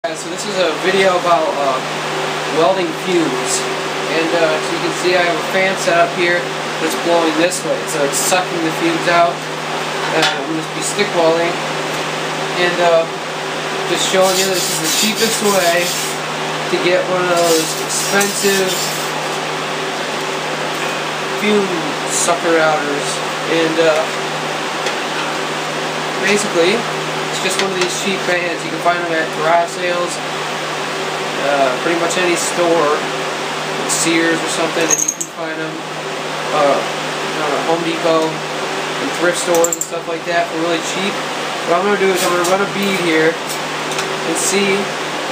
So this is a video about welding fumes, and as you can see I have a fan set up here that's blowing this way, so it's sucking the fumes out. I'm going to be stick welding, and just showing you this is the cheapest way to get one of those expensive fume sucker outers, and basically it's just one of these cheap fans. You can find them at garage sales, pretty much any store, Sears or something, and you can find them Home Depot and thrift stores and stuff like that for really cheap. What I'm going to do is I'm going to run a bead here and see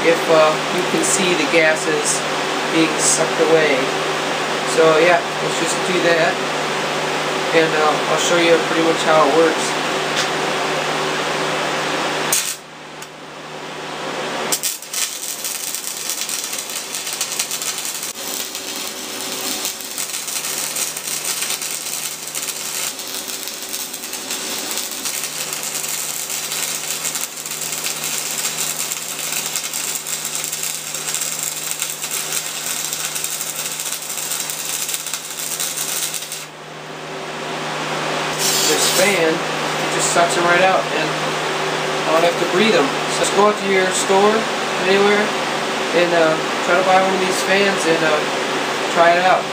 if you can see the gases being sucked away. So yeah, let's just do that, and I'll show you pretty much how it works. This fan, it just sucks them right out, and I don't have to breathe them. So just go out to your store, anywhere, and try to buy one of these fans and try it out.